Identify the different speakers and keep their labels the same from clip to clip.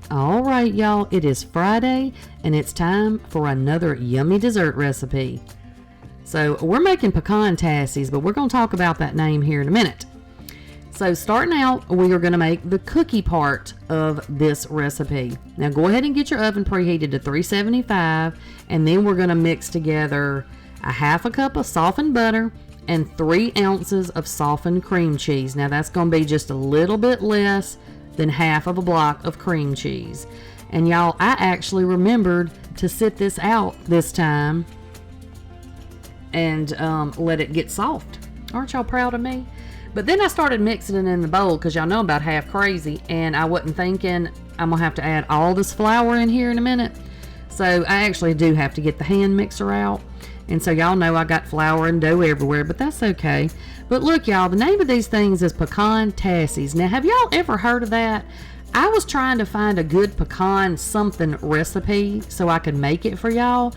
Speaker 1: All right, y'all, it is Friday and it's time for another yummy dessert recipe. So we're making pecan tassies, but we're going to talk about that name here in a minute. So starting out, we are going to make the cookie part of this recipe. Now go ahead and get your oven preheated to 375, and then we're going to mix together a half a cup of softened butter and 3 ounces of softened cream cheese. Now that's going to be just a little bit less than half of a block of cream cheese. And y'all, I actually remembered to sit this out this time and let it get soft. Aren't y'all proud of me? But then I started mixing it in the bowl because y'all know I'm about half crazy, and I wasn't thinking I'm gonna have to add all this flour in here in a minute. So I actually do have to get the hand mixer out. And so y'all know I got flour and dough everywhere, but that's okay. But look, y'all, the name of these things is Pecan Tassies. Now, have y'all ever heard of that? I was trying to find a good pecan something recipe so I could make it for y'all.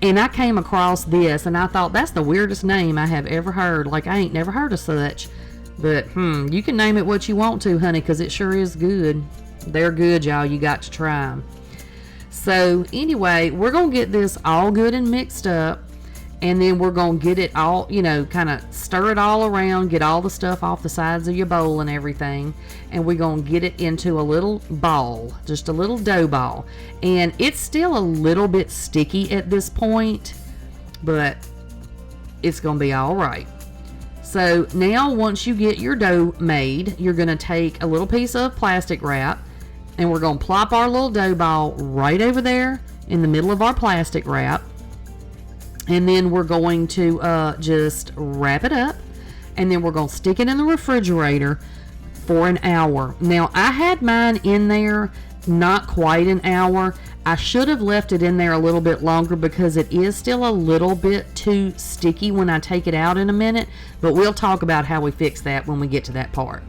Speaker 1: And I came across this, and I thought, that's the weirdest name I have ever heard. Like, I ain't never heard of such. But, you can name it what you want to, honey, because it sure is good. They're good, y'all. You got to try them. So anyway, we're going to get this all good and mixed up, and then we're going to get it all, kind of stir it all around, get all the stuff off the sides of your bowl and everything, and we're going to get it into a little ball, just a little dough ball. And it's still a little bit sticky at this point, but it's going to be all right. So now once you get your dough made, you're going to take a little piece of plastic wrap, and we're going to plop our little dough ball right over there in the middle of our plastic wrap. And then we're going to just wrap it up. And then we're going to stick it in the refrigerator for an hour. Now, I had mine in there not quite an hour. I should have left it in there a little bit longer because it is still a little bit too sticky when I take it out in a minute. But we'll talk about how we fix that when we get to that part.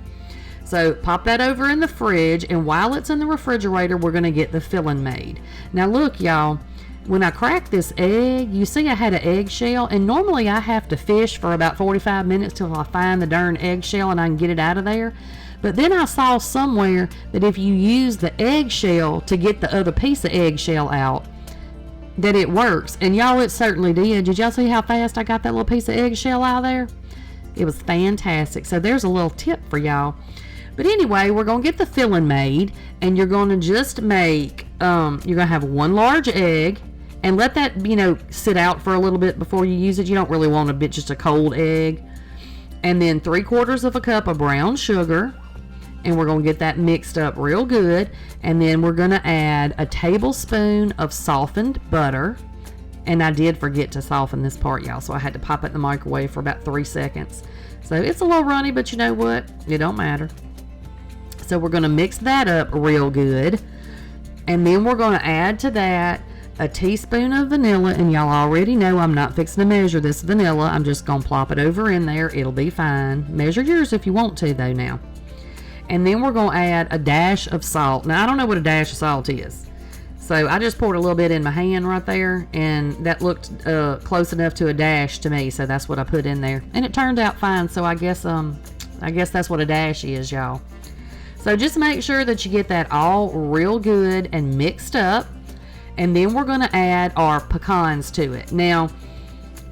Speaker 1: So pop that over in the fridge, and while it's in the refrigerator, we're going to get the filling made. Now look, y'all, when I cracked this egg, you see I had an eggshell, and normally I have to fish for about 45 minutes till I find the darn eggshell and I can get it out of there. But then I saw somewhere that if you use the eggshell to get the other piece of eggshell out, that it works. And y'all, it certainly did. Did y'all see how fast I got that little piece of eggshell out of there? It was fantastic. So there's a little tip for y'all. But anyway, we're going to get the filling made, and you're going to just make, you're going to have 1 large egg, and let that, sit out for a little bit before you use it. You don't really want just a cold egg. And then 3/4 of a cup of brown sugar, and we're going to get that mixed up real good. And then we're going to add a tablespoon of softened butter. And I did forget to soften this part, y'all, so I had to pop it in the microwave for about 3 seconds. So it's a little runny, but you know what? It don't matter. So we're going to mix that up real good. And then we're going to add to that a teaspoon of vanilla. And y'all already know I'm not fixing to measure this vanilla. I'm just going to plop it over in there. It'll be fine. Measure yours if you want to, though, now. And then we're going to add a dash of salt. Now, I don't know what a dash of salt is. So I just poured a little bit in my hand right there. And that looked close enough to a dash to me. So that's what I put in there. And it turned out fine. So I guess that's what a dash is, y'all. So just make sure that you get that all real good and mixed up. And then we're going to add our pecans to it. Now,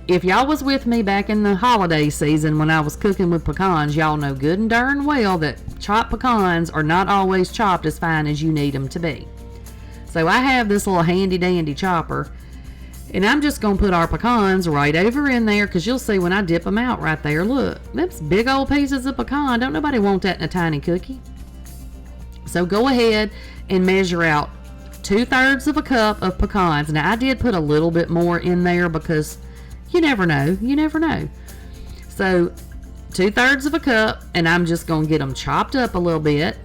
Speaker 1: if y'all was with me back in the holiday season when I was cooking with pecans, y'all know good and darn well that chopped pecans are not always chopped as fine as you need them to be. So I have this little handy dandy chopper, and I'm just going to put our pecans right over in there, because you'll see when I dip them out right there. Look, that's big old pieces of pecan. Don't nobody want that in a tiny cookie. So go ahead and measure out 2/3 of a cup of pecans. Now I did put a little bit more in there because you never know. So 2/3 of a cup, and I'm just going to get them chopped up a little bit.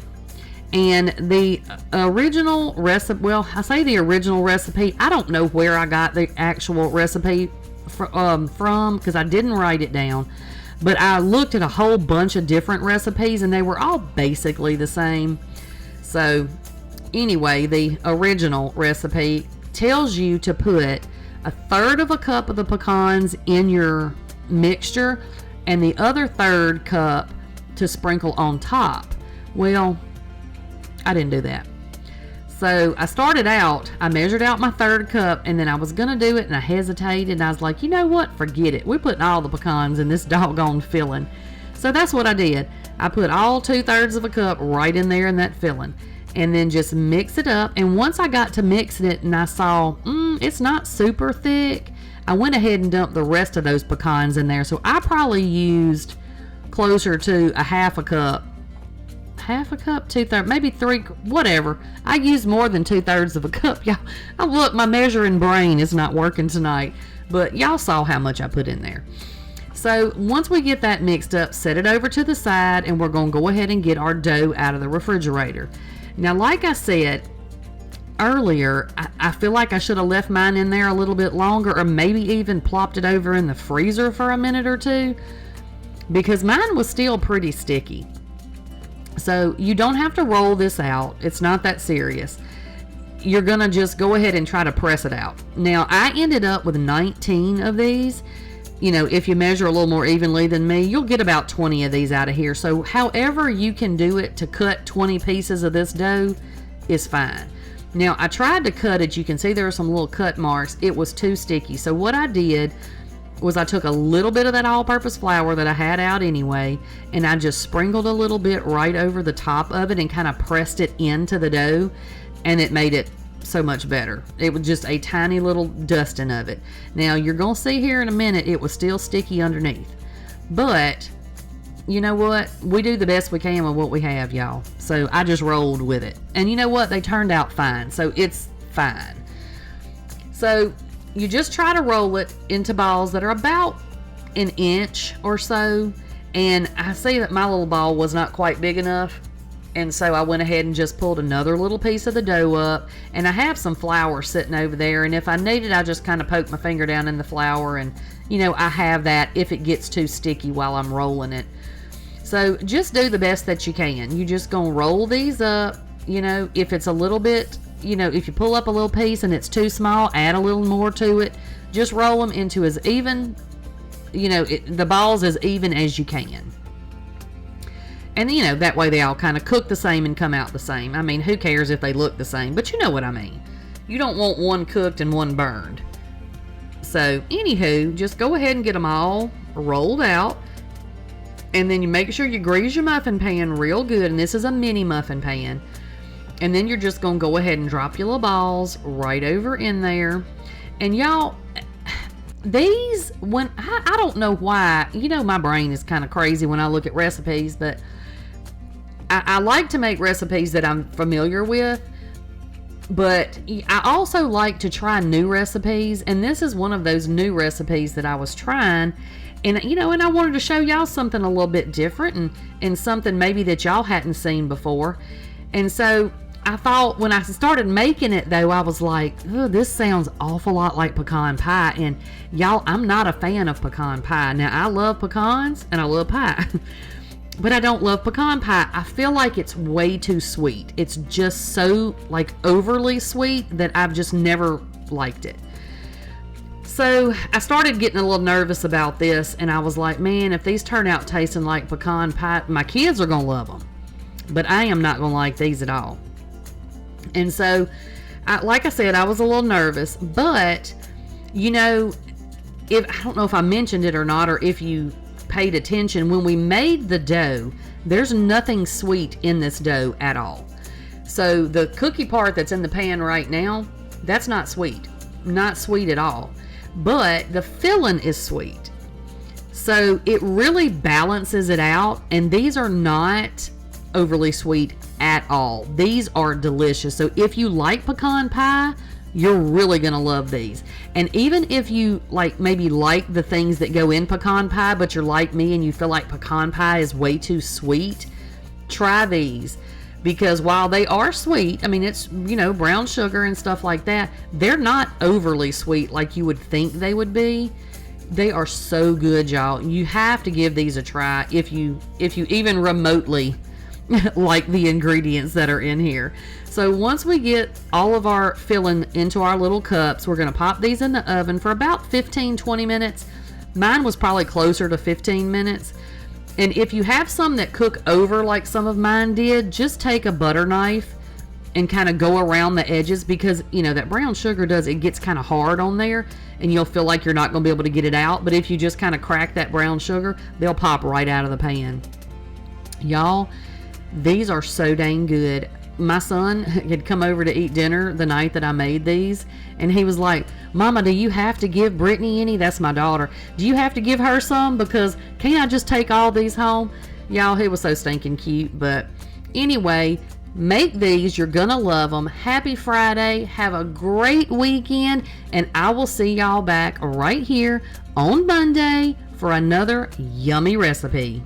Speaker 1: And the original recipe, well, I say the original recipe, I don't know where I got the actual recipe from because I didn't write it down. But I looked at a whole bunch of different recipes, and they were all basically the same. So anyway, the original recipe tells you to put 1/3 of a cup of the pecans in your mixture and the other 1/3 cup to sprinkle on top. Well, I didn't do that. So I started out, I measured out my 3rd cup, and then I was going to do it, and I hesitated, and I was like, you know what? Forget it. We're putting all the pecans in this doggone filling. So that's what I did. I put all 2/3 of a cup right in there in that filling, and then just mix it up. And once I got to mixing it and I saw, it's not super thick, I went ahead and dumped the rest of those pecans in there. So I probably used closer to a half a cup, 2/3, maybe 3, whatever. I used more than 2/3 of a cup, y'all. Oh, look, my measuring brain is not working tonight, but y'all saw how much I put in there. So once we get that mixed up, set it over to the side, and we're going to go ahead and get our dough out of the refrigerator. Now, like I said earlier, I feel like I should have left mine in there a little bit longer, or maybe even plopped it over in the freezer for a minute or two, because mine was still pretty sticky. So you don't have to roll this out. It's not that serious. You're going to just go ahead and try to press it out. Now, I ended up with 19 of these. You know, if you measure a little more evenly than me, you'll get about 20 of these out of here. So however you can do it to cut 20 pieces of this dough is fine. Now, I tried to cut it. You can see there are some little cut marks. It was too sticky. So what I did was I took a little bit of that all-purpose flour that I had out anyway, and I just sprinkled a little bit right over the top of it and kind of pressed it into the dough, and it made it so much better. It was just a tiny little dusting of it. Now, you're going to see here in a minute it was still sticky underneath, but you know what? We do the best we can with what we have, y'all. So I just rolled with it, and you know what? They turned out fine, so it's fine. So you just try to roll it into balls that are about an inch or so. And I see that my little ball was not quite big enough. And so I went ahead and just pulled another little piece of the dough up. And I have some flour sitting over there. And if I need it, I just kind of poke my finger down in the flour. And, you know, I have that if it gets too sticky while I'm rolling it. So just do the best that you can. You just gonna roll these up. You know, if it's a little bit, you know, if you pull up a little piece and it's too small, add a little more to it. Just roll them into as even, you know, the balls as even as you can. And, you know, that way they all kind of cook the same and come out the same. I mean, who cares if they look the same? But you know what I mean. You don't want one cooked and one burned. So, anywho, just go ahead and get them all rolled out. And then you make sure you grease your muffin pan real good. And this is a mini muffin pan. And then you're just going to go ahead and drop your little balls right over in there. And y'all, these, when I don't know why, you know, my brain is kind of crazy when I look at recipes, but I like to make recipes that I'm familiar with. But I also like to try new recipes. And this is one of those new recipes that I was trying. And, you know, and I wanted to show y'all something a little bit different and something maybe that y'all hadn't seen before. And so I thought when I started making it, though, I was like, oh, this sounds awful lot like pecan pie. And y'all, I'm not a fan of pecan pie. Now, I love pecans and I love pie, but I don't love pecan pie. I feel like it's way too sweet. It's just so like overly sweet that I've just never liked it. So I started getting a little nervous about this, and I was like, man, if these turn out tasting like pecan pie, my kids are going to love them. But I am not going to like these at all. And so, like I said, I was a little nervous. But, you know, I don't know if I mentioned it or not, or if you paid attention, when we made the dough, there's nothing sweet in this dough at all. So the cookie part that's in the pan right now, that's not sweet. Not sweet at all. But the filling is sweet. So it really balances it out. And these are not overly sweet at all. These are delicious. So if you like pecan pie, you're really gonna love these. And even if you maybe like the things that go in pecan pie, but you're like me and you feel like pecan pie is way too sweet, try these. Because while they are sweet, I mean, it's, you know, brown sugar and stuff like that, they're not overly sweet like you would think they would be. They are so good, y'all. You have to give these a try if you even remotely like the ingredients that are in here. So once we get all of our filling into our little cups, we're going to pop these in the oven for about 15-20 minutes. Mine was probably closer to 15 minutes. And if you have some that cook over like some of mine did, just take a butter knife and kind of go around the edges, because you know that brown sugar it gets kind of hard on there, and you'll feel like you're not going to be able to get it out. But if you just kind of crack that brown sugar, they'll pop right out of the pan. Y'all, these are so dang good. My son had come over to eat dinner the night that I made these, and he was like, Mama, do you have to give Brittany any? That's my daughter. Do you have to give her some? Because can't I just take all these home? Y'all, he was so stinking cute. But anyway, make these. You're gonna love them. Happy Friday. Have a great weekend, and I will see y'all back right here on Monday for another yummy recipe.